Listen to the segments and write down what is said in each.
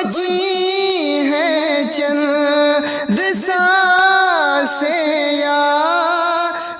بچی ہے چند سانسیں یا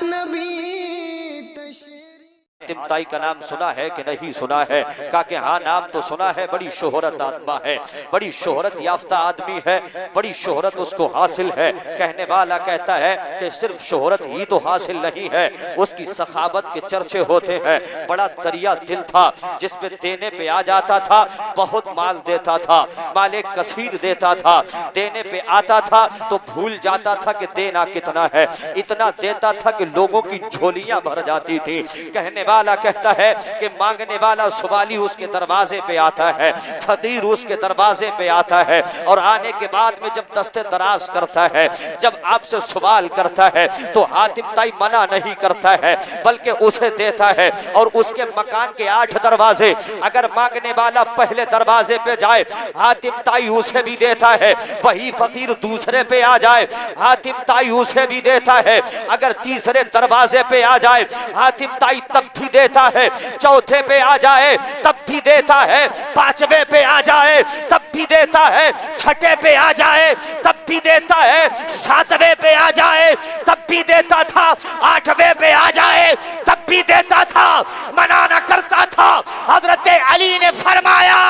نبی تشریف۔ حاتم طائی کا نام سنا ہے کہ نہیں سنا ہے؟ کہا کہ ہاں نام تو سنا ہے، بڑی شہرت آدمی ہے، بڑی شہرت یافتہ آدمی ہے، بڑی شہرت اس کو حاصل ہے۔ کہنے والا کہتا ہے کہ صرف شہرت ہی تو حاصل نہیں ہے، اس کی سخاوت کے چرچے ہوتے ہیں۔ بڑا دریا دل تھا، جس پہ دینے پہ آ جاتا تھا، بہت مال دیتا تھا، مال کثیر دیتا تھا، دینے پہ آتا تھا تو بھول جاتا تھا کہ دینا کتنا ہے، اتنا دیتا تھا کہ لوگوں کی جھولیاں بھر جاتی تھی۔ کہنے والا کہتا ہے کہ مانگنے والا سوالی اس کے دروازے پہ آتا ہے، فقیر اس کے دروازے پہ آتا ہے، اور آنے کے بعد میں جب دستے دراز کرتا ہے، جب آپ سے سوال کرتا ہے تو حاتم طائی منع نہیں کرتا ہے بلکہ اسے دیتا ہے۔ اور اس کے مکان کے 8 دروازے، اگر مانگنے والا پہلے دروازے پہ جائے حاتم طائی اسے بھی دیتا ہے، وہی فقیر دوسرے پہ آ جائے حاتم طائی اسے بھی دیتا ہے، اگر تیسرے دروازے پہ آ جائے حاتم طائی تب بھی دیتا ہے، چوتھے پہ آ جائے تب بھی دیتا ہے، 5ویں پہ آ جائے تب بھی دیتا ہے، 6 پہ آ جائے تب بھی دیتا ہے، 7ویں پہ آ جائے تب بھی دیتا تھا، 8ویں پہ آ جائے تب بھی دیتا تھا، منع نہ کرتا تھا۔ حضرت علی نے فرمایا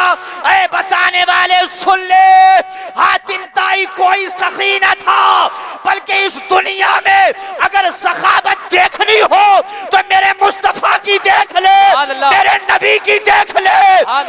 اے بتانے والے سن لے، حاتم طائی کوئی سخی نہ تھا، بلکہ اس دنیا میں اگر سخاوت دیکھنی ہو تو میرے مصطفیٰ کی دیکھ لے، میرے نبی کی دیکھ لے۔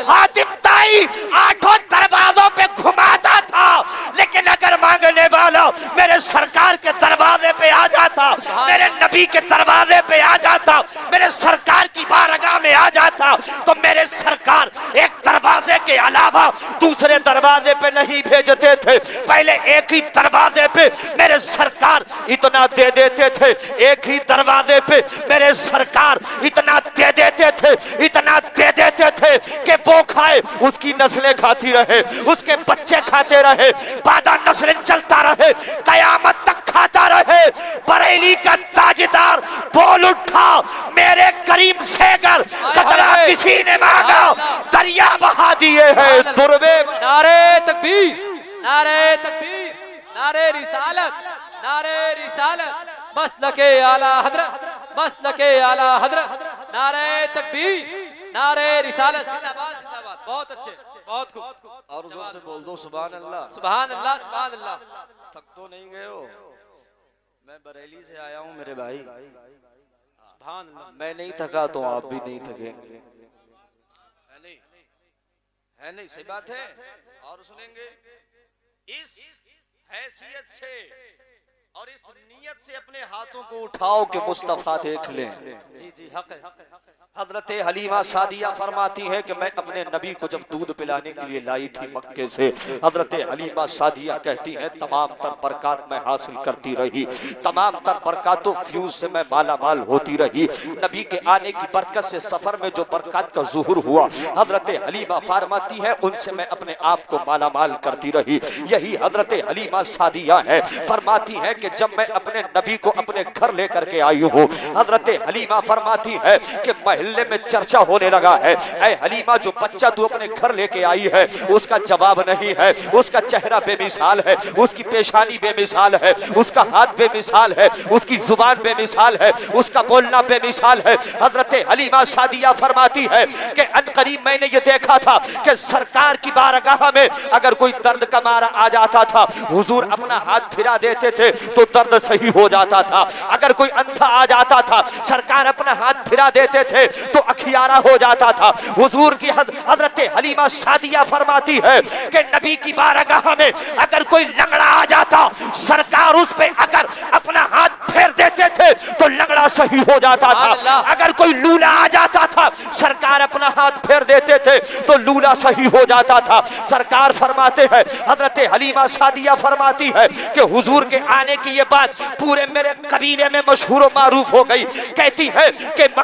حاتم طائی 8 دروازوں پہ گھماتا تھا، لیکن اگر مانگنے والا میرے سرکار کے دروازے پہ آ جاتا، میرے نبی کے دروازے پہ آ جاتا، میرے سرکار کی بارگاہ میں آ جاتا، تو میرے سرکار ایک دروازے کے علاوہ دوسرے دروازے پہ نہیں بھیجتے تھے، پہلے ایک ہی دروازے پہ میرے سرکار اتنا دے دیتے تھے، ایک ہی دروازے پہ میرے سرکار اتنا دے دیتے تھے، اتنا دے دیتے تھے کہ وہ کھائے اس کی نسلیں کھاتی رہے، اس کے بچے کھاتے رہے، بعد نسل چلتا رہے، قیامت تک کھاتا رہے۔ بریلی کا تاجدار بول اٹھا میرے کریم سے گر قطرہ کسی نے مانگا دریا بہا دیے ہیں دربے۔ نعرہ تکبیر، نعرہ تکبیر، نعرہ رسالت، نعرہ رسالت، مسلک اعلی حضرت، مسلک اعلی حضرت، نعرہ تکبیر، نعرہ رسالت، زندہ باد زندہ باد۔ بہت اچھے، بہت خوب، اور زور سے بول دو سبحان اللہ۔ سبحان اللہ، سبحان اللہ۔ تھک تو نہیں گئے ہو؟ میں بریلی سے آیا ہوں میرے بھائی، سبحان اللہ۔ میں نہیں تھکا تو آپ بھی نہیں تھکیں گے، ہے نہیں؟ صحیح بات ہے۔ اور سنیں گے اس حیثیت سے اور اس نیت سے اپنے ہاتھوں کو اٹھاؤ کہ مصطفیٰ دیکھ لیں۔ جی جی، حق ہے۔ حضرت حلیمہ سعدیہ فرماتی ہے کہ میں اپنے نبی کو جب دودھ پلانے کے لیے لائی تھی مکے سے، حضرت حلیمہ سعدیہ کہتی ہیں تمام تر برکات میں حاصل کرتی رہی، تمام تر برکات و فیوز سے میں مالا مال ہوتی رہی۔ نبی کے آنے کی برکت سے سفر میں جو برکات کا ظہور ہوا، حضرت حلیمہ فرماتی ہے ان سے میں اپنے آپ کو مالا مال کرتی رہی۔ یہی حضرت حلیمہ سعدیہ ہے، فرماتی ہے کہ جب میں اپنے نبی کو اپنے گھر لے کر کے آئی ہوں، حضرت حلیمہ فرماتی ہے کہ محلے میں چرچا ہونے لگا ہے، اے حلیمہ جو بچہ تو اپنے گھر لے کے آئی ہے اس کا جواب نہیں ہے، اس کا چہرہ بے مثال ہے، اس کی پیشانی بے مثال ہے، اس کا ہاتھ بے مثال ہے، اس کی زبان بے مثال ہے، اس کا بولنا بے مثال ہے۔ حضرت حلیمہ سعدیہ فرماتی ہے کہ عنقریب میں نے یہ دیکھا تھا کہ سرکار کی بارگاہ میں اگر کوئی درد کا مارا آ جاتا تھا، حضور اپنا ہاتھ پھرا دیتے تھے تو درد صحیح ہو جاتا تھا، اگر کوئی اندھا آ جاتا تھا سرکار اپنا ہاتھ پھرا دیتے تھے تو اکھیارا ہو جاتا تھا۔ حضور کی حضرت حلیمہ سعدیہ فرماتی ہے کہ نبی کی بارگاہ میں اگر کوئی لنگڑا آ جاتا سرکار اس پہ اگر اپنا ہاتھ پھیر دیتے تھے تو لنگڑا صحیح ہو جاتا تھا، اگر کوئی لولا آ جاتا تھا سرکار اپنا ہاتھ پھیر دیتے تھے تو لولا صحیح ہو جاتا تھا۔ سرکار فرماتے ہیں، حضرت حلیمہ سعدیہ فرماتی ہے کہ حضور کے آنے کی یہ بات پورے میرے قبیلے میں مشہور و معروف ہو گئی، کہتی ہے کہ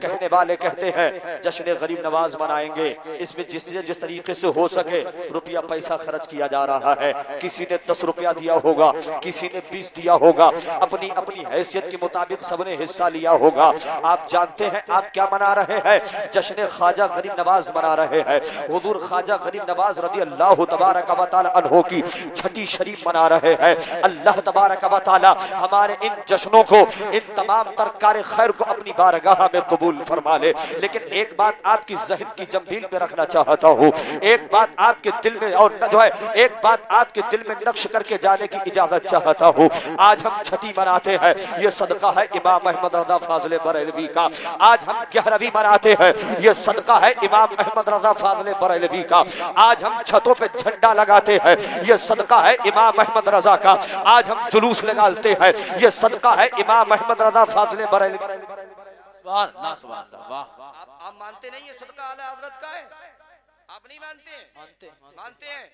کہنے والے کہتے ہیں جشن غریب نواز منائیں گے، اس میں جس طریقے سے ہو سکے روپیہ پیسہ خرچ کیا جا رہا ہے، کسی نے 10 روپیہ دیا ہوگا، کسی نے 20 دیا ہوگا، اپنی اپنی حیثیت کے مطابق سب نے حصہ لیا ہوگا۔ آپ جانتے ہیں آپ کیا منا رہے ہیں؟ جشن خواجہ غریب نواز منا رہے ہیں، حضور خواجہ غریب نواز رضی اللہ تبارک و تعالی عنہ کی چھٹی شریف منا رہے ہیں۔ اللہ تبارک و تعالی ہمارے ان جشنوں کو، ان تمام تر کار خیر کو اپنی بارگاہ میں قبول فرما لے۔ لیکن ایک بات آپ کی ذہن کی جنبیل پہ رکھنا چاہتا ہوں، ایک بات آپ کے دل میں اور جو ہے ایک بات آپ کے دل میں نقش کر کے جانے کی اجازت چاہتا ہوں۔ آج ہم چھٹی مناتے ہیں، یہ صدقہ ہے امام احمد رضا فاضل بریلوی کا۔ آج ہم 11ویں مناتے ہیں، یہ صدقہ ہے امام احمد رضا فاضل بریلوی کا۔ آج ہم چھتوں پہ جھنڈا لگاتے ہیں، یہ صدقہ ہے امام احمد رضا کا۔ آج ہم جلوس نکالتے ہیں، یہ صدقہ ہے امام احمد رضا فاضل بریلوی۔ سبحان اللہ، سبحان اللہ، واہ آپ مانتے نہیں یہ صدقہ اعلی حضرت کا ہے؟ آپ نہیں مانتے؟ مانتے ہیں؟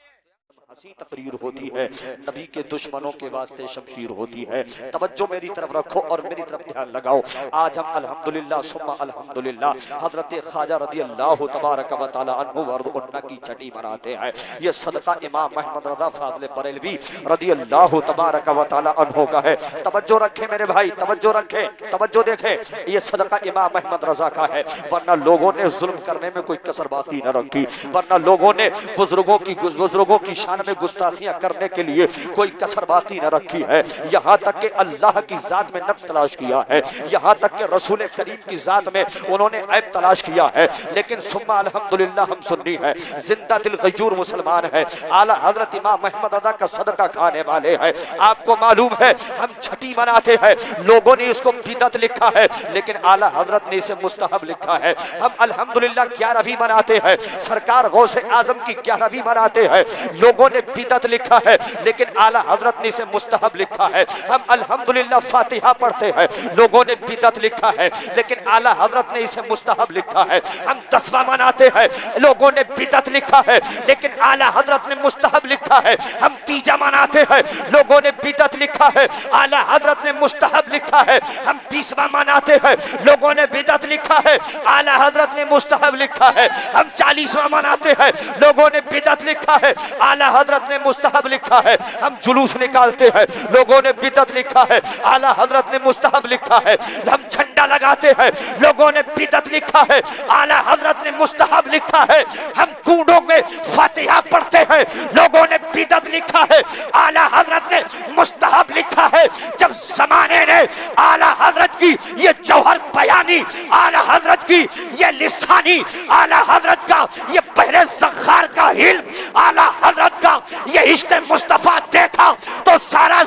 ہنسی تقریر ہوتی ہے، نبی کے دشمنوں کے واسطے شمشیر ہوتی ہے۔ توجہ میری طرف رکھو اور میری طرف دھیان لگاؤ۔ آج ہم الحمدللہ ثم الحمدللہ حضرت خواجہ رضی اللہ تبارک و تعالی عنہ ورد انہ کی چھٹی مناتے ہیں۔ یہ صدقہ امام احمد رضا فاضل بریلوی رضی اللہ تبارک و تعالی عنہ کا ہے۔ توجہ رکھیں میرے بھائی، توجہ رکھیں، توجہ دیکھیں، یہ صدقہ امام احمد رضا کا ہے، ورنہ لوگوں نے ظلم کرنے میں کوئی کسر باقی نہ رکھی، ورنہ لوگوں نے بزرگوں کی شان میں گستاخیاں کرنے کے لیے کوئی کسر باقی نہ رکھی ہے۔ یہاں تک کہ اللہ کی ذات میں نقص تلاش کیا ہے، یہاں تک کہ رسول کریم کی ذات میں انہوں نے عیب تلاش کیا ہے، لیکن ثم الحمدللہ ہم سنی ہے، زندہ دل غیور مسلمان ہے، اعلیٰ حضرت امام احمد رضا کا صدقہ کھانے والے ہیں۔ آپ کو معلوم ہے ہم چھٹی مناتے ہیں، لوگوں نے اس کو بدعت لکھا ہے، لیکن اعلیٰ حضرت نے اسے مستحب لکھا ہے۔ ہم الحمدللہ 11ویں مناتے ہیں، سرکار غوث اعظم کی 11ویں مناتے ہیں، لوگوں نے بدعت لکھا ہے، لیکن اعلیٰ حضرت نے اسے مستحب لکھا ہے۔ ہم الحمدللہ فاتحہ پڑھتے ہیں، لوگوں نے بدعت لکھا ہے، لیکن اعلیٰ حضرت نے اسے مستحب لکھا ہے۔ ہم 10واں مناتے ہیں، لوگوں نے بدعت لکھا ہے، لیکن اعلیٰ حضرت نے مستحب لکھا ہے۔ ہم 3واں مناتے ہیں، لوگوں نے بدعت لکھا ہے، اعلیٰ حضرت نے مستحب لکھا ہے۔ ہم 20واں مناتے ہیں، لوگوں نے بدعت لکھا ہے، اعلیٰ حضرت نے مستحب لکھا ہے۔ ہم 40واں مناتے ہیں، لوگوں نے بدعت لکھا ہے، اعلیٰ حضرت نے مستحب لکھا ہے۔ ہم جلوس نکالتے ہیں، لوگوں نے بدعت لکھا ہے، اعلیٰ حضرت نے مستحب لکھا ہے۔ ہم جھنڈا لگاتے ہیں، لوگوں نے بدعت لکھا ہے، اعلیٰ حضرت نے مستحب لکھا ہے۔ ہم کوڑوں میں فاتحہ پڑھتے ہیں، لوگوں نے بدعت لکھا ہے، اعلیٰ حضرت نے مستحب لکھا ہے۔ جب زمانے نے اعلیٰ حضرت کی یہ جوہر بیانی، اعلیٰ حضرت کی یہ لسانی، اعلیٰ حضرت کا یہ بحر زخار کا علم، اعلیٰ حضرت کا یہ عشق مصطفیٰ دیکھا تو سارا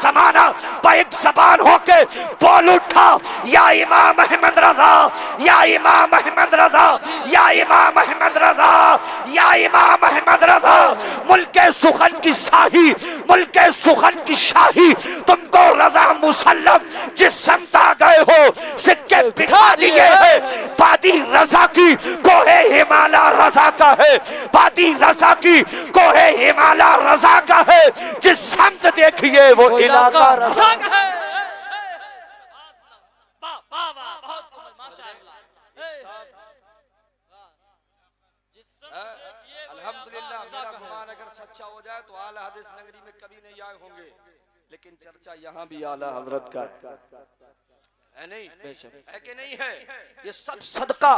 زمانہ بیک زبان ہو کے بول اٹھا، یا امام احمد رضا، یا امام احمد رضا، یا امام احمد رضا، یا امام احمد رضا۔ ملک سخن کی شاہی، ملک سخن کی شاہی، تم کو رضا مسلم جس سمت آ گئے ہو سکے بٹھا دیے ہیں۔ بادی رضا کی کوہ ہمالا رضا کا ہے، بادی رضا کی کوہ ہمالا رضا کا ہے، جس سمت دیکھیے وہ علاقہ رضا کا ہے۔ الحمدللہ میرا گمان اگر سچا ہو جائے تو اعلیٰ حدیث نگری میں کبھی نہیں آئے ہوں گے، لیکن چرچا یہاں بھی اعلیٰ حضرت کا ہے نہیں ہے کہ نہیں ہے؟ یہ سب صدقہ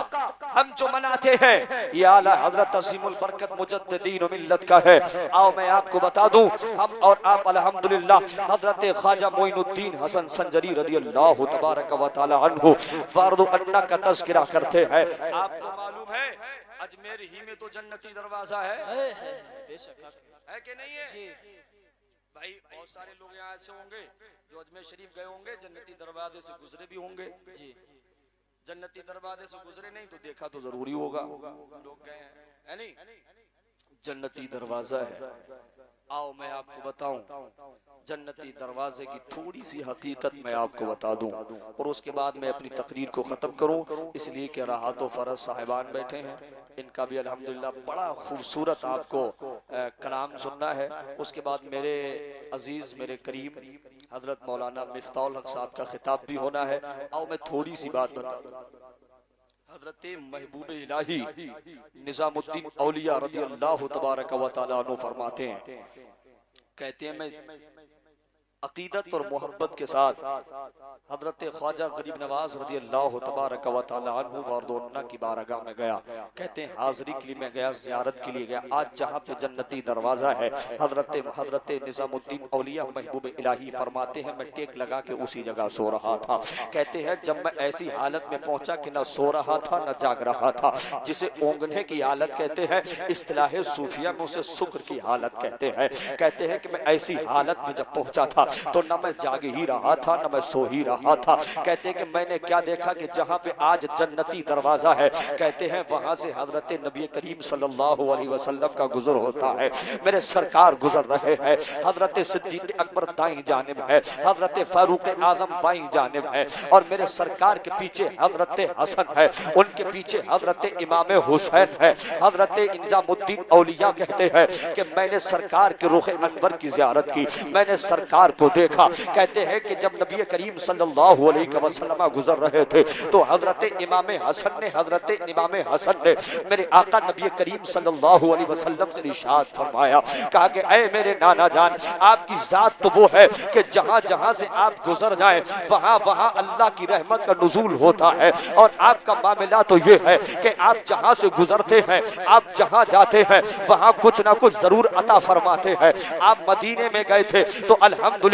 ہم جو مناتے ہیں یہ اعلیٰ حضرت عظیم البرکت مجددین و ملت کا ہے۔ آؤ میں آپ کو بتا دوں، ہم اور آپ الحمدللہ حضرت خواجہ معین الدین حسن سنجری رضی اللہ تبارک و تعالی عنہ وارد انہ کا تذکرہ کرتے ہیں۔ آپ کو معلوم ہے اجمیر ہی میں تو جنتی دروازہ ہے کہ نہیں ہے؟ بھائی بہت سارے لوگ یہاں ایسے ہوں گے جو اجمیر شریف گئے ہوں گے، جنتی دروازے سے گزرے بھی ہوں گے، جنتی دروازے سے گزرے نہیں تو دیکھا تو ضروری ہوگا، لوگ گئے ہیں نہیں؟ جنتی دروازہ ہے۔ آؤ میں آپ کو بتاؤں جنتی دروازے کی تھوڑی سی حقیقت میں آپ کو بتا دوں، اور اس کے بعد میں اپنی تقریر کو ختم کروں، اس لیے کہ راحت و فرض صاحبان بیٹھے ہیں، ان کا بھی الحمدللہ بڑا خوبصورت آپ کو کلام سننا ہے۔ اس کے بعد میرے عزیز، میرے کریم حضرت مولانا مفتاح الحق صاحب کا خطاب بھی ہونا ہے. آؤ میں تھوڑی سی بات بتا دوں. حضرت محبوب الہی نظام الدین اولیاء رضی اللہ تبارک و تعالیٰ عنہ فرماتے ہیں، کہتے ہیں میں عقیدت اور محبت کے ساتھ حضرت خواجہ غریب نواز رضی اللہ تبارک و تعالیٰ عنہ واردونہ کی بارگاہ میں گیا. کہتے ہیں حاضری کے لیے میں گیا، زیارت کے لیے گیا. آج جہاں پہ جنتی دروازہ ہے حضرت نظام الدین اولیاء محبوب الہی فرماتے ہیں میں ٹیک لگا کے اسی جگہ سو رہا تھا. کہتے ہیں جب میں ایسی حالت میں پہنچا کہ نہ سو رہا تھا نہ جاگ رہا تھا، جسے اونگنے کی حالت کہتے ہیں، اصطلاح صوفیہ میں اسے سکر کی حالت کہتے ہیں. کہتے ہیں کہ میں ایسی حالت میں جب پہنچا تھا تو نہ میں جاگ ہی رہا تھا نہ میں سو ہی رہا تھا. کہتے ہیں کہ میں نے کیا دیکھا کہ جہاں پہ آج جنتی دروازہ ہے، کہتے ہیں وہاں سے حضرت نبی کریم صلی اللہ علیہ وسلم کا گزر ہوتا ہے. میرے سرکار گزر رہے ہیں، حضرت صدیق اکبر دائیں جانب ہے، حضرت فاروق اعظم بائیں جانب ہے، اور میرے سرکار کے پیچھے حضرت حسن ہے، ان کے پیچھے حضرت امام حسین ہے. حضرت نظام الدین اولیاء کہتے ہیں کہ میں نے سرکار کے رخ انور کی زیارت کی، میں نے سرکار کو دیکھا. کہتے ہیں کہ جب نبی کریم صلی اللہ علیہ وسلم گزر رہے تھے تو حضرت امام حسن نے میرے آقا نبی کریم صلی اللہ علیہ وسلم سے ارشاد فرمایا، کہا کہ اے میرے نانا جان، آپ کی ذات تو وہ ہے کہ جہاں جہاں سے آپ گزر جائیں وہاں وہاں اللہ کی رحمت کا نزول ہوتا ہے. اور آپ کا معاملہ تو یہ ہے کہ آپ جہاں سے گزرتے ہیں، آپ جہاں جاتے ہیں وہاں کچھ نہ کچھ ضرور عطا فرماتے ہیں. آپ مدینے میں گئے تھے تو الحمدللہ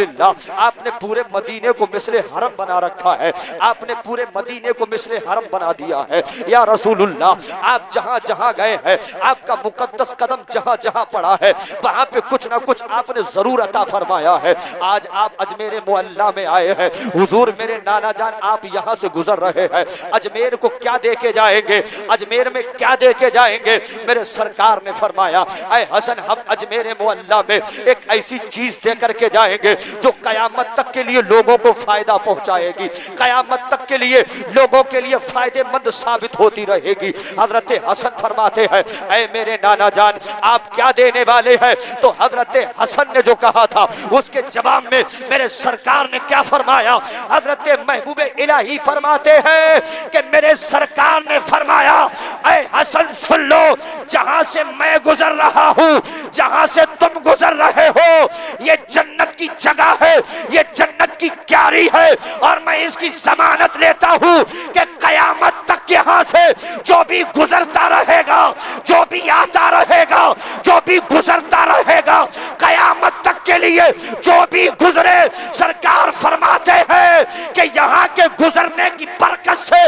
آپ نے پورے مدینے کو مثل حرم بنا رکھا ہے، آپ نے پورے مدینے کو مثل حرم بنا دیا ہے. یا رسول اللہ، آپ جہاں جہاں گئے ہیں، آپ کا مقدس قدم جہاں جہاں پڑا ہے وہاں پہ کچھ نہ کچھ آپ نے ضرور عطا فرمایا ہے. آج آپ اجمیر معلیٰ میں آئے ہیں، حضور میرے نانا جان آپ یہاں سے گزر رہے ہیں، اجمیر کو کیا دے کے جائیں گے، اجمیر میں کیا دے کے جائیں گے؟ میرے سرکار نے فرمایا اے حسن، ہم اجمیر معلیٰ میں ایک ایسی چیز دے کر کے جائیں گے جو قیامت تک کے لیے لوگوں کو فائدہ پہنچائے گی، قیامت تک کے لیے لوگوں کے لیے فائدے مند ثابت ہوتی رہے گی. حضرت حسن فرماتے ہیں اے میرے نانا جان آپ کیا دینے والے ہیں؟ تو حضرت حسن نے جو کہا تھا اس کے جواب میں میرے سرکار نے کیا فرمایا؟ حضرت محبوب الہی فرماتے ہیں کہ میرے سرکار نے فرمایا اے حسن سن لو، جہاں سے میں گزر رہا ہوں، جہاں سے تم گزر رہے ہو، یہ جنت کی جگہ ہے، یہ جنت کی کیاری ہے، اور میں اس کی ضمانت لیتا ہوں کہ قیامت تک یہاں سے جو بھی گزرتا رہے گا، جو بھی آتا رہے گا، جو بھی گزرتا رہے گا، قیامت تک کے لیے جو بھی گزرے، سرکار فرماتے ہیں کہ یہاں کے گزرنے کی برکت سے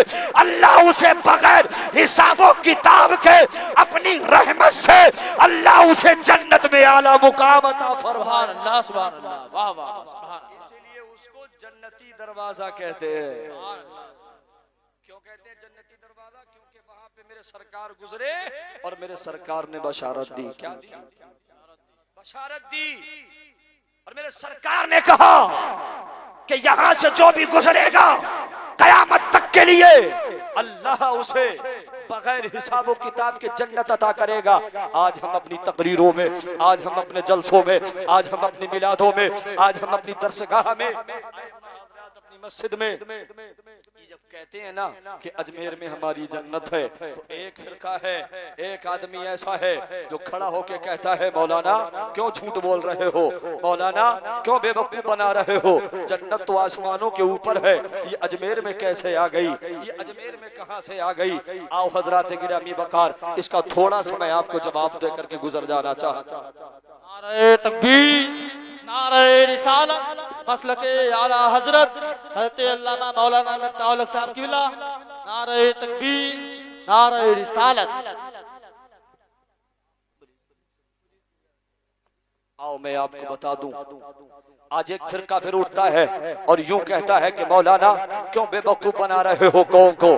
اللہ اسے بغیر حساب و کتاب کے اپنی رحمت سے اللہ اسے جنت میں اعلیٰ مقام عطا فرمائے. سبحان اللہ، سبحان اللہ، واہ واہ، سبحان اللہ. اسی لیے اس کو جنتی دروازہ کہتے ہیں. کیوں کہتے ہیں جنتی دروازہ؟ کیونکہ وہاں پہ میرے سرکار گزرے اور میرے سرکار نے بشارت دی. کیا دی؟ بشارت دی. اور میرے سرکار نے کہا کہ یہاں سے جو بھی گزرے گا قیامت تک کے لیے اللہ اسے بغیر حساب و کتاب کے جنت عطا کرے گا. آج ہم اپنی تقریروں میں، آج ہم اپنے جلسوں میں، آج ہم اپنی میلادوں میں، آج ہم اپنی درسگاہ میں، اپنی مسجد میں جب کہتے ہیں نا کہ اجمیر میں ہماری جنت ہے، تو ایک فرقہ ہے، ایک آدمی ایسا ہے جو کھڑا ہو کے کہتا ہے مولانا کیوں جھوٹ بول رہے ہو، مولانا کیوں بے وقوف بنا رہے ہو، جنت تو آسمانوں کے اوپر ہے، یہ اجمیر میں کیسے آ گئی، یہ اجمیر میں کہاں سے آ گئی؟ آؤ حضرات گرامی وقار اس کا تھوڑا سا میں آپ کو جواب دے کر کے گزر جانا چاہتا ہوں. نعرہ تکبیر، نعرہ رسالت، مسلک اعلیٰ حضرت حضرت علامہ مولانا مفتاح الحق صاحب کی بلا. نعرہ تکبیر، نعرہ رسالت. آؤ میں آپ کو بتا دوں، آج ایک فرقہ پھر اٹھتا ہے اور یوں کہتا ہے کہ مولانا کیوں بے وقوف بنا رہے ہو قوم کو،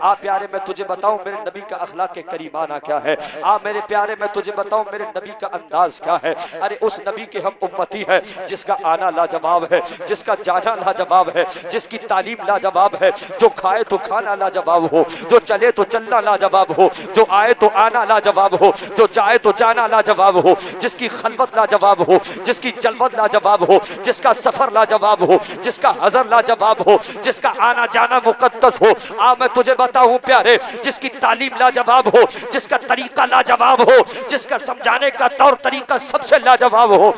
آ پیارے میں تجھے بتاؤں میرے نبی کا اخلاق کریمانہ کیا ہے، آ میرے پیارے میں تجھے بتاؤں میرے نبی کا انداز کیا ہے۔ ارے اس نبی کے ہم امتی ہے جس کا آنا لاجواب ہے، جس کا جانا لاجواب ہے، جس کی تعلیم لاجواب ہے، جو کھائے تو کھانا لاجواب ہو، جو چلے تو چلنا لاجواب ہو، جو آئے تو آنا لاجواب ہو، جو جائے تو جانا لاجواب ہو، جس کی خلوت لاجواب ہو، جس کی جلوت لاجواب ہو، جس کا سفر لاجواب ہو، جس کا حضر لاجواب ہو، جس کا آنا جانا مقدس ہو۔ میں تجھے بتاؤں پیارے، جس کی تعلیم لاجواب ہو، جس کا طریقہ لاجواب ہو، جس کا سمجھانے کا طور طریقہ سب سے لاجواب ہو۔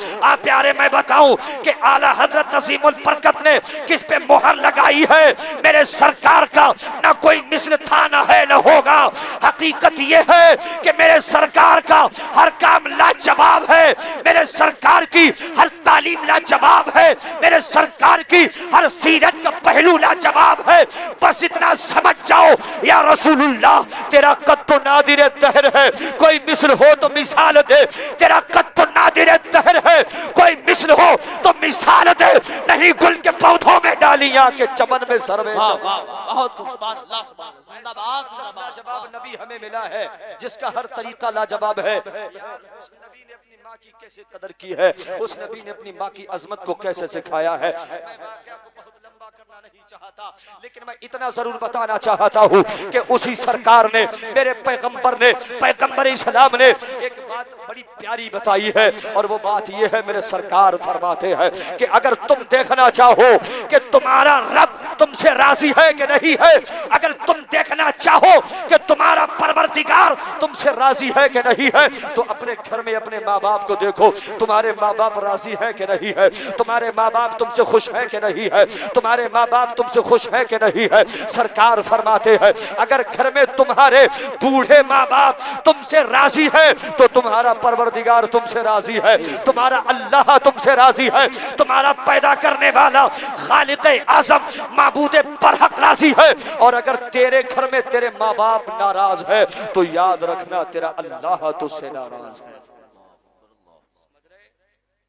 پیارے میں بتاؤں کہ اعلیٰ حضرت عظیم البرکت نے کس پہ مہر لگائی ہے، میرے سرکار کا نہ کوئی مثل تھا نہ ہے نہ ہوگا۔ حقیقت یہ ہے کہ میرے سرکار کا ہر کام لاجواب ہے، میرے سرکار کی ہر تعلیم لاجواب ہے، میرے سرکار کی ہر سیرت کا پہلو لاجواب ہے۔ بس اتنا سمجھ جاؤ یا رسول اللہ تیرا قد تو نادر دہر ہے، کوئی مثل ہو تو مثال دے۔ تیرا قد تو نادر دہر ہے، کوئی مثل ہو تو مثال دے۔ نہیں گل کے پودوں میں ڈالیاں کہ چمن میں سروے بہت خوب، سبحان اللہ، سبحان اللہ، زندہ باد، زندہ باد۔ لاجواب نبی ہمیں ملا ہے جس کا ہر طریقہ لاجواب ہے۔ یار اس نبی نے اپنی ماں کی کیسے قدر کی ہے، اس نبی نے اپنی ماں کی عظمت کو کیسے سکھایا ہے۔ میں واقعہ کو بہت لمبا کرنا نہیں چاہتا، لیکن میں اتنا ضرور بتانا چاہتا ہوں کہ اسی سرکار نے، میرے پیغمبر نے، پیغمبر اسلام نے ایک بات بڑی پیاری بتائی ہے، اور وہ بات یہ ہے، میرے سرکار فرماتے ہیں کہ اگر تم دیکھنا چاہو کہ تمہارا رب تم سے راضی ہے کہ نہیں ہے، اگر تم دیکھنا چاہو کہ تمہارا پروردگار تم سے راضی ہے کہ نہیں ہے، تو اپنے گھر میں اپنے ماں باپ کو دیکھو، تمہارے ماں باپ راضی ہے کہ نہیں ہے، تمہارے ماں باپ تم سے خوش ہے کہ نہیں ہے، تمہارے ماں باپ تم سے خوش ہے کہ نہیں ہے۔ سرکار فرماتے ہیں اگر گھر میں تمہارے بوڑھے ماں باپ تم سے راضی ہے تو تمہارا پروردگار تم سے راضی ہے، تمہارا اللہ تم سے راضی ہے، تمہارا پیدا کرنے والا خالق اعظم معبود برحق راضی ہے۔ اور اگر تیرے گھر میں تیرے ماں باپ ناراض ہے تو یاد رکھنا تیرا اللہ تجھ سے ناراض ہے۔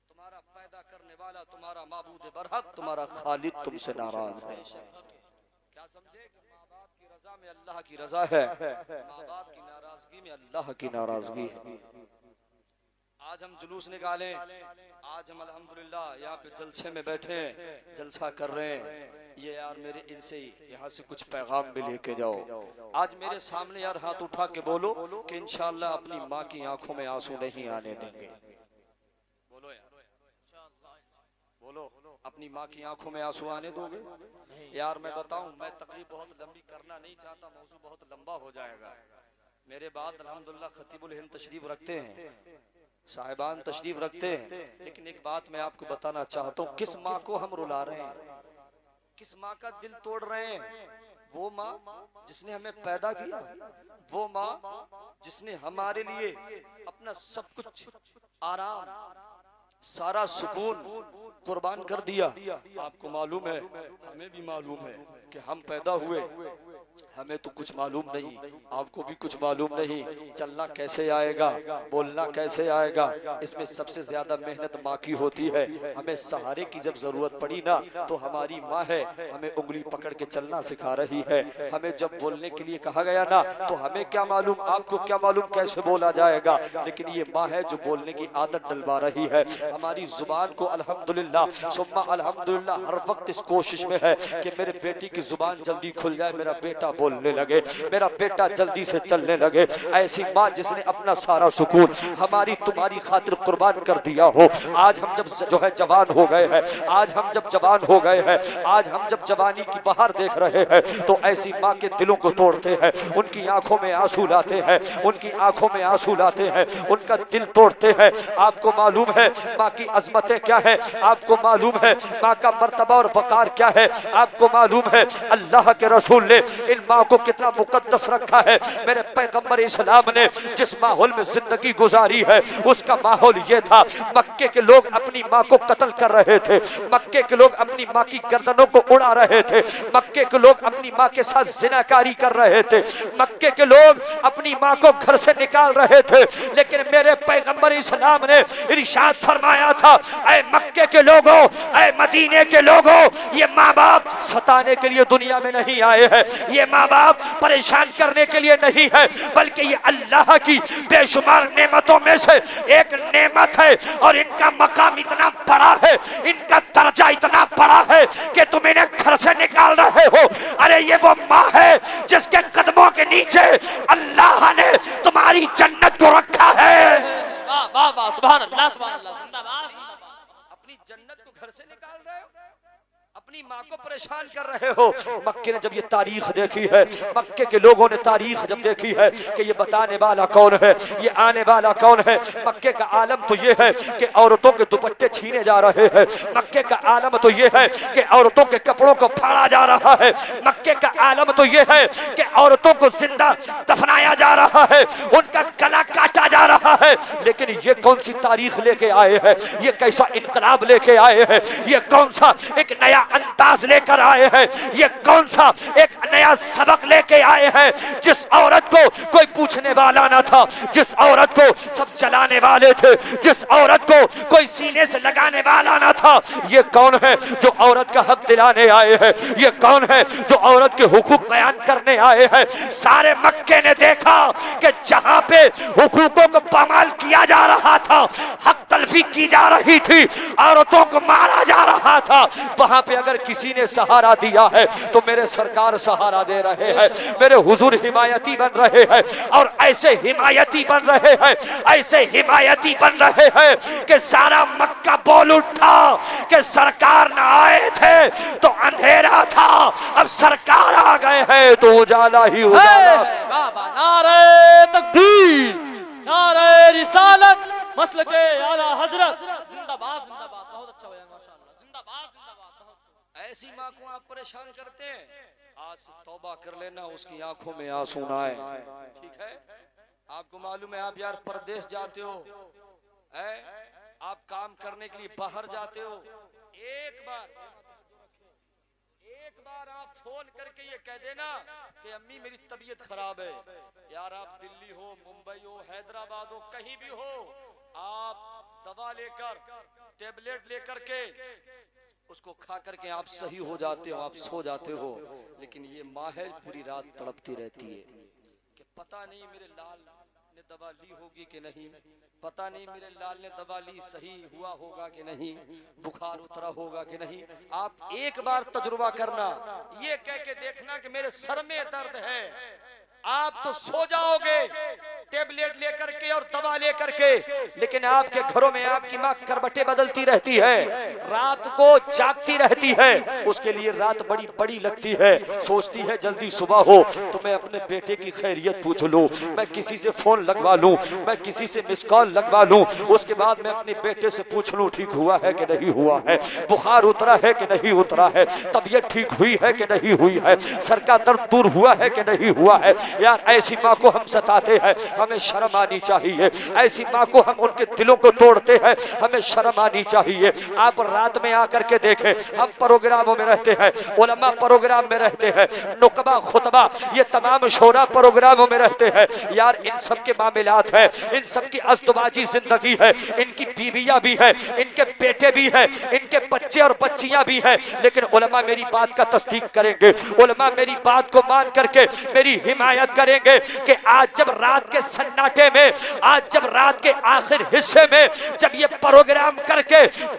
تمہارا پیدا کرنے والا، تمہارا معبود برحق، تمہارا خالق تم سے ناراض ہے۔ کیا سمجھے کہ ماں باپ کی رضا میں اللہ کی رضا ہے، ماں باپ کی ناراضگی میں اللہ کی ناراضگی ہے۔ آج ہم جلوس نکالیں، آج ہم الحمدللہ یہاں پہ جلسے میں بیٹھے ہیں، جلسہ کر رہے ہیں، یہ یار میرے ان سے یہاں سے کچھ پیغام بھی لے کے جاؤ۔ آج میرے سامنے یار ہاتھ اٹھا کے بولو کہ انشاءاللہ اپنی ماں کی آنکھوں میں آنسو نہیں آنے دیں گے۔ بولو یار، بولو اپنی ماں کی آنکھوں میں آنسو آنے دو گے؟ یار میں بتاؤں، میں تقریب بہت لمبی کرنا نہیں چاہتا، موضوع بہت لمبا ہو جائے گا۔ میرے بعد الحمدللہ خطیب الہند تشریف رکھتے ہیں، صاحبان تشریف رکھتے ہیں، لیکن ایک بات میں آپ کو بتانا چاہتا ہوں، کس ماں کو ہم رلا رہے ہیں، کس ماں کا دل توڑ رہے ہیں؟ وہ ماں جس نے ہمیں پیدا کیا، وہ ماں جس نے ہمارے لیے اپنا سب کچھ آرام، سارا سکون قربان کر دیا۔ آپ کو معلوم ہے، ہمیں بھی معلوم ہے کہ ہم پیدا ہوئے، ہمیں تو کچھ معلوم نہیں، آپ کو بھی کچھ معلوم نہیں، چلنا کیسے آئے گا، بولنا کیسے آئے گا، اس میں سب سے زیادہ محنت ماں کی ہوتی ہے۔ ہمیں سہارے کی جب ضرورت پڑی نا تو ہماری ماں ہے، ہمیں انگلی پکڑ کے چلنا سکھا رہی ہے۔ ہمیں جب بولنے کے لیے کہا گیا نا تو ہمیں کیا معلوم، آپ کو کیا معلوم کیسے بولا جائے گا، لیکن یہ ماں ہے جو بولنے کی عادت ڈلوا رہی ہے۔ ہماری زبان کو الحمدللہ ثم الحمدللہ ہر وقت اس کوشش میں ہے کہ میرے بیٹی کی زبان جلدی کھل جائے، میرا بیٹا بولنے لگے، میرا بیٹا جلدی سے چلنے لگے۔ ایسی ماں جس نے اپنا سارا سکون ہماری تمہاری خاطر قربان کر دیا ہو۔ آج ہم جب جو ہے جوان ہو گئے ہیں، آج ہم جب جوان ہو گئے ہیں، آج ہم جب جوانی کی بہار دیکھ رہے ہیں تو ایسی ماں کے دلوں کو توڑتے ہیں، ان کی آنکھوں میں آنسو لاتے ہیں، ان کی آنکھوں میں آنسو لاتے ہیں، ان کا دل توڑتے ہیں۔ آپ کو معلوم ہے ماں کی عظمتیں کیا ہے، آپ کو معلوم ہے ماں کا مرتبہ اور وقار کیا ہے، آپ کو معلوم ہے اللہ کے رسول نے ان ماں کو کتنا مقدس رکھا ہے۔ میرے پیغمبر اسلام نے جس ماحول میں زندگی گزاری ہے اس کا ماحول یہ تھا، مکے کے لوگ اپنی ماں کو قتل کر رہے تھے، مکے کے لوگ اپنی ماں کی گردنوں کو اڑا رہے تھے، مکے کے لوگ اپنی ماں کے ساتھ زناکاری کر رہے تھے، مکے کے لوگ اپنی ماں کو گھر سے نکال رہے تھے، لیکن میرے پیغمبر اسلام نے ارشاد فرمایا تھا، اے مکہ مکے کے لوگوں، اے مدینے کے لوگوں، یہ ماں باپ ستانے کے لیے دنیا میں نہیں آئے ہیں، یہ ماں باپ پریشان کرنے کے لیے نہیں ہے، بلکہ یہ اللہ کی بے شمار نعمتوں میں سے ایک نعمت ہے، اور ان کا مقام اتنا بڑا ہے، ان کا درجہ اتنا بڑا ہے کہ تم انہیں گھر سے نکال رہے ہو۔ ارے یہ وہ ماں ہے جس کے قدموں کے نیچے اللہ نے تمہاری جنت کو رکھا ہے۔ واہ واہ واہ، سبحان اللہ سبحان اللہ، زندہ باد زندہ باد۔ اپنی جنت کو گھر سے نکال رہے ہو، اپنی ماں کو پریشان کر رہے ہو۔ مکے نے جب یہ تاریخ دیکھی ہے، مکے کے لوگوں نے تاریخ جب دیکھی ہے کہ یہ بتانے والا کون ہے، یہ آنے والا کون ہے، مکے کا عالم تو یہ ہے کہ عورتوں کے دوپٹے چھینے جا رہے ہیں، مکے کا عالم تو یہ ہے کہ عورتوں کے کپڑوں کو پھاڑا جا رہا ہے، مکے کا عالم تو یہ ہے کہ عورتوں کو زندہ دفنایا جا رہا ہے، ان کا گلا کاٹا جا رہا ہے۔ لیکن یہ کون سی تاریخ لے کے آئے ہیں، یہ کیسا انقلاب لے کے آئے ہیں، یہ کون سا ایک نیا انداز لے کر آئے ہیں، یہ کون سا ایک نیا سبق لے کے آئے ہیں۔ جس عورت کو کوئی پوچھنے والا نہ تھا، جس عورت کو سب جلانے والے تھے، جس عورت کو کوئی سینے سے لگانے والا نہ تھا، یہ کون ہے جو عورت کا حق دلانے آئے ہیں، یہ کون ہے جو عورت کے حقوق بیان کرنے آئے ہیں۔ سارے مکے نے دیکھا کہ جہاں پہ حقوقوں کو پامال کیا جا رہا تھا، حق تلفی کی جا رہی تھی، عورتوں کو مارا جا رہا تھا، وہاں پہ اگر کسی نے سہارا دیا ہے تو میرے سرکار سہارا دے رہے ہیں، میرے حضور حمایتی بن رہے ہیں، اور ایسے حمایتی بن رہے ہیں، ایسے حمایتی بن رہے ہیں کہ سارا مکہ بول اٹھا کہ سرکار نہ آئے تھے تو اندھیرا تھا، اب سرکار آ گئے ہیں تو اجالا ہی اجالا۔ واہ واہ، نعرہ تکبیر، نعرہ رسالت، مسلک اعلی حضرت، زندہ باد زندہ باد۔ بہت اچھا بیان ماشاءاللہ، زندہ باد زندہ باد۔ ایسی ماں کو آپ پریشان کرتے ہیں، آج سے توبہ کر لینا، اس کی آنکھوں میں آنسو نہ آئے، ٹھیک ہے؟ آپ کو معلوم ہے آپ یار پردیس جاتے ہو، آپ کام کرنے کے لیے باہر جاتے ہو، ایک بار آپ فون کر کے یہ کہہ دینا کہ امی میری طبیعت خراب ہے، یار آپ دلی ہو، ممبئی ہو، حیدرآباد ہو، کہیں بھی ہو، آپ دوا لے کر، ٹیبلیٹ لے کر کے اس کو کھا کر کے آپ صحیح ہو جاتے ہو، آپ سو جاتے ہو۔ لیکن یہ ماں ہے پوری رات تڑپتی رہتی ہے کہ پتہ نہیں میرے لال نے دوا لی ہوگی کہ نہیں، پتہ نہیں میرے لال نے دوا لی صحیح ہوا ہوگا کہ نہیں، بخار اترا ہوگا کہ نہیں۔ آپ ایک بار تجربہ کرنا، یہ کہہ کے دیکھنا کہ میرے سر میں درد ہے، آپ تو سو جاؤ گے ٹیبلیٹ لے کر کے اور دوا لے کر کے، لیکن آپ کے گھروں میں آپ کی ماں کربٹیں بدلتی رہتی ہے، رات کو جاگتی رہتی ہے، اس کے لیے رات بڑی بڑی لگتی ہے، سوچتی ہے جلدی صبح ہو تو میں اپنے بیٹے کی خیریت پوچھ لوں، میں کسی سے فون لگوا لوں، میں کسی سے مس کال لگوا لوں، اس کے بعد میں اپنے بیٹے سے پوچھ لوں ٹھیک ہوا ہے کہ نہیں ہوا ہے، بخار اترا ہے کہ نہیں اترا ہے، طبیعت ٹھیک ہوئی ہے کہ نہیں ہوئی ہے، سر کا درد دور ہوا ہے کہ نہیں ہوا ہے۔ یار ایسی ماں کو ہم ستاتے ہیں، ہمیں شرم آنی چاہیے، ایسی ماں کو ہم ان کے دلوں کو توڑتے ہیں، ہمیں شرم آنی چاہیے۔ آپ رات میں آ کر کے دیکھیں، ہم پروگراموں میں رہتے ہیں، علماء پروگرام میں رہتے ہیں، نقبہ خطبہ یہ تمام شورا پروگراموں میں رہتے ہیں، یار ان سب کے معاملات ہیں، ان سب کی ازدواجی زندگی ہے، ان کی بیویاں بھی ہیں، ان کے بیٹے بھی ہیں، ان کے بچے اور بچیاں بھی ہیں، لیکن علماء میری بات کا تصدیق کریں گے، علماء میری بات کو مان کر کے میری حمایت کریں گے کہ آج جب رات کے سناٹے میں، آج جب رات کے آخر حصے میں جب یہ پروگرام کر کے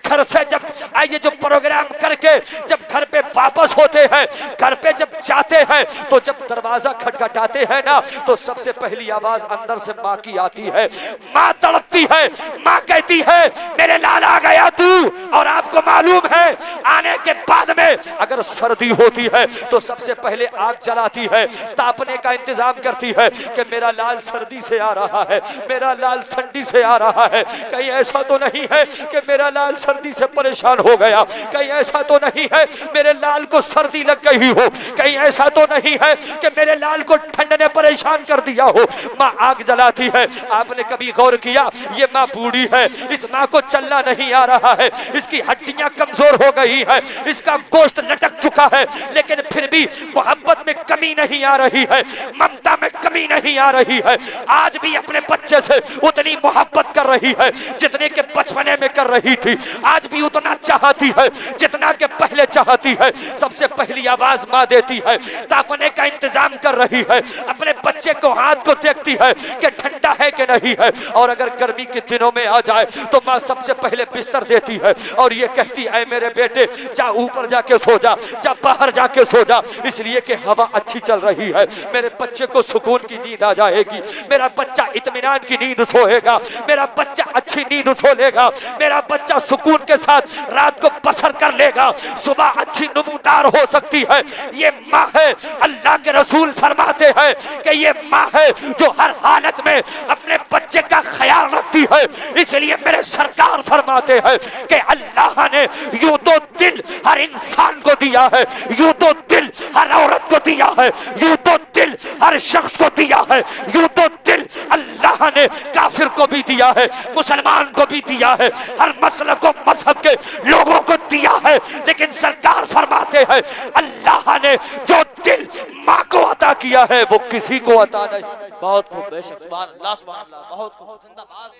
گھر سے جب یہ جو پروگرام کر کے جب گھر پہ واپس ہوتے ہیں، گھر پہ جب جاتے ہیں، تو جب دروازہ کھٹکھٹاتے ہیں نا تو سب سے پہلی آواز اندر سے ماں کی آتی ہے، ماں تڑپتی ہے، ماں کہتی ہے میرے لال آ گیا تو، اور آپ کو معلوم ہے آنے کے بعد میں اگر سردی ہوتی ہے تو سب سے پہلے آگ جلاتی ہے، تاپنے کا انتظام کرتی ہے کہ میرا لال سردی سے آ رہا ہے، میرا لال ٹھنڈی سے آ رہا ہے، کہیں ایسا تو نہیں ہے کہ میرا لال سردی سے پریشان ہو گیا، کہیں ایسا تو نہیں ہے میرے لال کو سردی لگ گئی ہو، کہیں ایسا تو نہیں ہے کہ میرے لال کو ٹھنڈ نے پریشان کر دیا ہو۔ ماں آگ جلاتی ہے۔ آپ نے کبھی غور کیا یہ ماں بوڑھی ہے، اس ماں کو چلنا نہیں آ رہا ہے، اس کی ہڈیاں کمزور ہو گئی ہے، اس کا گوشت لٹک چکا ہے، لیکن پھر بھی محبت میں کمی نہیں آ رہی ہے، ممتا میں کمی نہیں آ رہی ہے، آج بھی اپنے بچے سے اتنی محبت کر رہی ہے جتنے کہ بچپنے میں کر رہی تھی، آج بھی اتنا چاہتی ہے جتنا کہ پہلے چاہتی ہے۔ سب سے پہلی آواز ماں دیتی ہے، تاپنے کا انتظام کر رہی ہے، اپنے بچے کو ہاتھ کو دیکھتی ہے کہ ٹھنڈا ہے کہ نہیں ہے، اور اگر گرمی کے دنوں میں آ جائے تو ماں سب سے پہلے بستر دیتی ہے اور یہ کہتی ہے میرے بیٹے جا اوپر جا کے سو جا، جا باہر جا کے سو جا، اس لیے کہ ہوا اچھی چل رہی ہے، میرے بچے کو سکون کی نیند آ جائے گی، میرا بچہ اطمینان کی نیند سوئے گا، میرا بچہ اچھی نیند سو لے گا، میرا بچہ سکون کے ساتھ رات کو بسر کر لے گا، صبح اچھی نمودار ہو سکتی ہے۔ یہ ماں ہے، اللہ کے رسول فرماتے ہیں کہ یہ ماں ہے جو ہر حالت میں اپنے بچے کا خیال رکھتی ہے، اس لیے میرے سرکار فرماتے ہیں کہ اللہ نے یوں تو دل ہر انسان کو دیا ہے، یوں تو دل ہر عورت کو دیا ہے، یوں تو دل ہر شخص کو دیا ہے، یوں تو دل اللہ نے کافر کو بھی دیا ہے، مسلمان کو بھی دیا ہے، ہر مسلک و مذہب کے لوگوں کو دیا ہے، لیکن سرکار فرماتے ہیں اللہ نے جو دل ماں کو عطا کیا ہے وہ کسی کو عطا نہیں۔ بہت خوب، بے شک، سبحان اللہ سبحان اللہ، بہت خوب، زندہ باز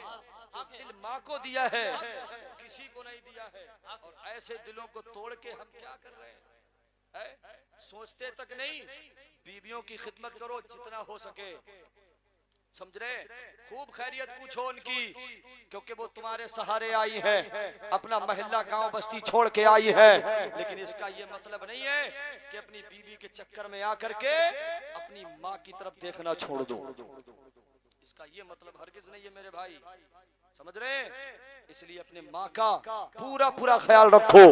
دل ماں کو دیا ہے، کسی کو نہیں دیا ہے، اور ایسے دلوں کو توڑ کے ہم کیا کر رہے ہیں؟ سوچتے تک نہیں، بیویوں کی خدمت کرو جتنا ہو سکے، سمجھ رہے؟ خوب خیریت پوچھو ان کی، کیونکہ وہ تمہارے سہارے آئی ہیں، اپنا محلہ گاؤں بستی چھوڑ کے آئی ہیں، لیکن اس کا یہ مطلب نہیں ہے کہ اپنی بیوی کے چکر میں آ کر کے اپنی ماں کی طرف دیکھنا چھوڑ دو، اس کا یہ مطلب ہرگز نہیں ہے میرے بھائی، سمجھ رہے ہیں؟ اس لیے اپنے ماں کا پورا خیال رکھو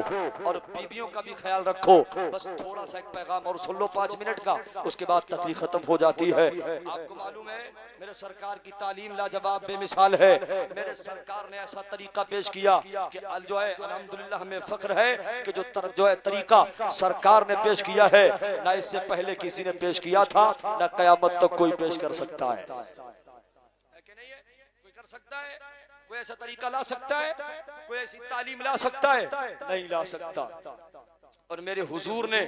اور بیویوں کا بھی خیال رکھو۔ بس تھوڑا سا ایک پیغام اور سن لو 5 منٹ کا، اس کے بعد تقریر ختم ہو جاتی ہے۔ آپ کو معلوم ہے میرے سرکار کی تعلیم لاجواب بے مثال ہے، میرے سرکار نے ایسا طریقہ پیش کیا کہ جو ہے الحمدللہ ہمیں فخر ہے کہ جو ہے طریقہ سرکار نے پیش کیا ہے نہ اس سے پہلے کسی نے پیش کیا تھا، نہ قیامت تک کوئی پیش کر سکتا ہے۔ کہ نہیں ہے؟ کوئی کر سکتا ہے؟ کوئی ایسا طریقہ لا سکتا ہے؟ کوئی ایسی تعلیم لا سکتا ہے؟ نہیں لا سکتا۔ اور میرے حضور نے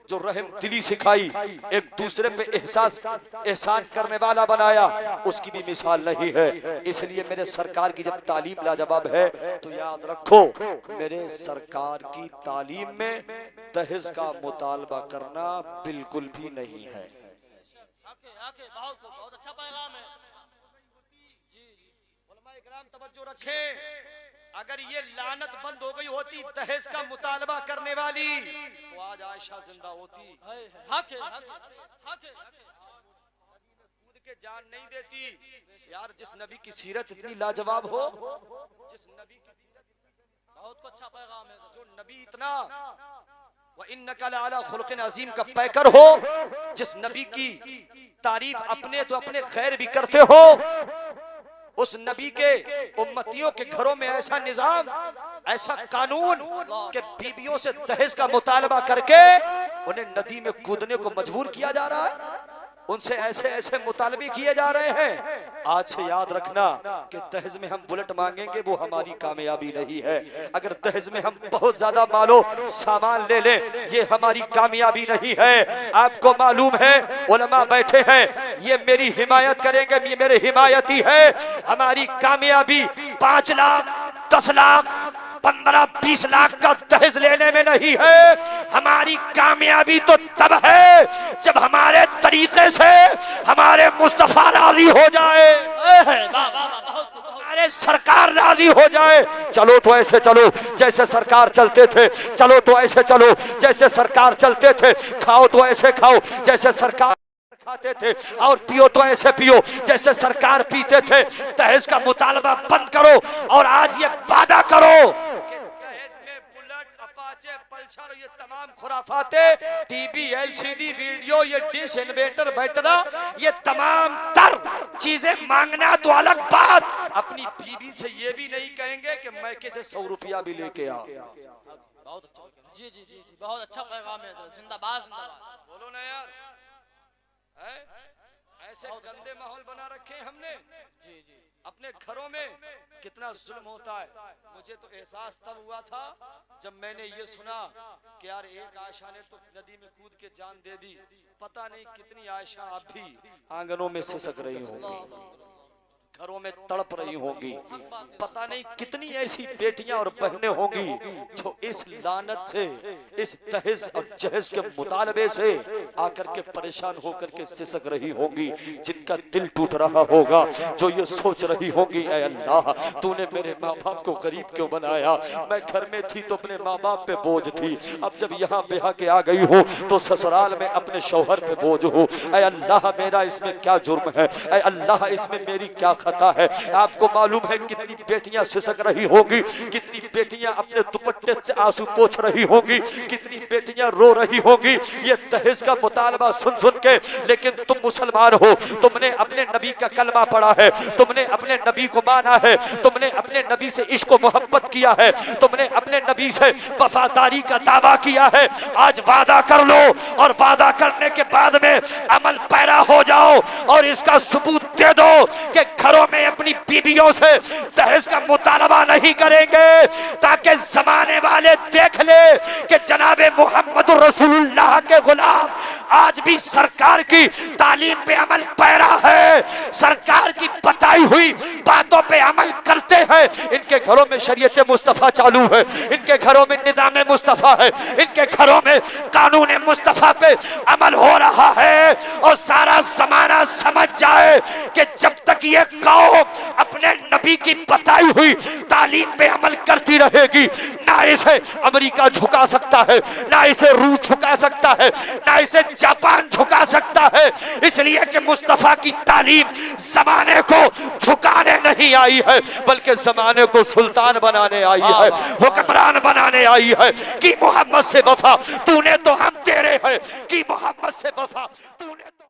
جو رحم دلی سکھائی، ایک دوسرے پہ احسان کرنے والا بنایا، اس کی بھی مثال نہیں ہے۔ اس لیے میرے سرکار کی جب تعلیم لاجواب ہے تو یاد رکھو میرے سرکار کی تعلیم میں دہیج کا مطالبہ کرنا بالکل بھی نہیں ہے۔ بہت اچھا پیغام ہے۔ علماء اکرام توجہ رکھیں، اگر یہ لعنت بند ہو گئی ہوتی دہیج کا مطالبہ کرنے والی تو آج عائشہ زندہ ہوتی، حق ہے، حق ہے۔ خود کے جان نہیں دیتی۔ یار جس نبی کی سیرت اتنی لاجواب ہو، جس نبی کی سیرت بہت اچھا پیغام ہے، جو نبی اتنا وَإِنَّكَ لَعَلَىٰ خُلُقٍ عَظِيمٍ کا پیکر ہو، جس نبی کی تعریف اپنے تو اپنے خیر بھی کرتے ہو، اس نبی کے امتیوں کے گھروں میں ایسا نظام، ایسا قانون کہ بیویوں سے دہیج کا مطالبہ کر کے انہیں ندی میں کودنے کو مجبور کیا جا رہا ہے، ان سے ایسے مطالبے کیے جا رہے ہیں۔ آج سے یاد رکھنا کہ دہیج میں ہم بلٹ مانگیں گے وہ ہماری کامیابی نہیں ہے، اگر دہیج میں ہم بہت زیادہ مالو سامان لے لیں یہ ہماری کامیابی نہیں ہے۔ آپ کو معلوم ہے علماء بیٹھے ہیں، یہ میری حمایت کریں گے، یہ میرے حمایتی ہے، ہماری کامیابی 5 لاکھ 10 لاکھ 15-20 لاکھ کا دہیج لینے میں نہیں ہے، ہماری کامیابی تو تب ہے جب ہمارے طریقے سے ہمارے مصطفیٰ راضی ہو جائے، ہمارے سرکار راضی ہو جائے۔ چلو تو ایسے چلو جیسے سرکار چلتے تھے، چلو تو ایسے چلو جیسے سرکار چلتے تھے، کھاؤ تو ایسے کھاؤ جیسے سرکار کھاتے تھے، اور پیو تو ایسے پیو جیسے سرکار پیتے تھے۔ دہیج کا مطالبہ بند کرو اور آج یہ وعدہ کرو کہ دہیج میں بلٹ، اپاچے، پلسر، یہ تمام خرافاتیں، TV, LCD, video, یہ ڈش، انویٹر، بیٹرا، یہ تمام تر چیزیں مانگنا تو الگ بات، اپنی بیوی سے یہ بھی نہیں کہیں گے کہ میں کسے 100 روپیہ بھی لے کے آ۔ بہت اچھا، جی جی جی بہت اچھا پیغام ہے، زندہ باد زندہ باد۔ بولو نا یار، ایسے گندے ماحول بنا رکھے ہم نے، اپنے گھروں گھروں میں کتنا ظلم ہوتا ہے. مجھے تو احساس تب ہوا تھا جب میں نے یہ سنا کہ یار ایک عائشہ نے تو ندی میں کود کے جان دے دی, پتہ نہیں کتنی عائشہ اب بھی آنگنوں میں سسک رہی ہوں گی, گھروں میں تڑپ رہی ہوں گی. پتہ نہیں کتنی ایسی بیٹیاں اور بہنیں ہوں گی جو اس لعنت سے, اس تہز اور جہز کے مطالبے سے آ کر کے پریشان ہو کر کے سسک رہی ہوں گی, جن کا دل ٹوٹ رہا ہوگا, جو یہ سوچ رہی ہوں گی اے اللہ تو نے میرے ماں باپ کو غریب کیوں بنایا, میں گھر میں تھی تو اپنے ماں باپ پہ بوجھ تھی, اب جب یہاں بیاہ کے آ گئی ہوں تو سسرال میں اپنے شوہر پہ بوجھ ہوں. اے اللہ میرا اس میں کیا جرم ہے, اے اللہ اس میں میری کیا خطا ہے. آپ کو معلوم ہے کتنی بیٹیاں سسک رہی ہوگی, کتنی بیٹیاں اپنے دوپٹے سے آنسو پوچھ رہی ہوگی, کتنی بیٹیاں رو رہی ہوگی یہ دہیز کا مطالبہ سن سن کے. لیکن تم مسلمان ہو, تم نے اپنے نبی کا کلمہ پڑھا ہے, تم نے اپنے نبی کو مانا ہے, تم نے اپنے نبی سے عشق و محبت کیا ہے, تم نے اپنے نبی سے وفاداری کا دعویٰ کیا ہے. آج وعدہ کر لو اور وعدہ کرنے کے بعد میں عمل پیرا ہو جاؤ اور اس کا ثبوت دے دو کہ گھروں میں اپنی بیویوں سے دہیز کا مطالبہ نہیں کریں گے, تاکہ زمانے والے دیکھ لے کہ جناب محمد رسول اللہ کے غلام آج بھی سرکار کی تعلیم پہ عمل پیرا ہے, سرکار کی بتائی ہوئی باتوں پہ عمل کرتے ہیں. ان کے گھروں میں شریعت مصطفیٰ چالو ہے, ان کے گھروں میں نظام مصطفیٰ ہے, ان کے گھروں میں قانون مصطفیٰ پہ عمل ہو رہا ہے. اور سارا زمانہ سمجھ جائے کہ جب تک یہ قوم اپنے نبی کی بتائی ہوئی تعلیم پہ عمل کرتی رہے گی, نہ اسے امریکہ جھکا سکتا ہے, نہ اسے روس جھکا سکتا ہے, نہ اسے جاپان جھکا سکتا ہے. اس لیے کہ مصطفیٰ کی تعلیم زمانے کو جھکانے نہیں آئی ہے, بلکہ زمانے کو سلطان بنانے آئی ہے, حکمران بنانے آئی ہے. کہ محمد سے وفا تو نے تو ہم تیرے ہیں, کہ محمد سے وفا تو نے تو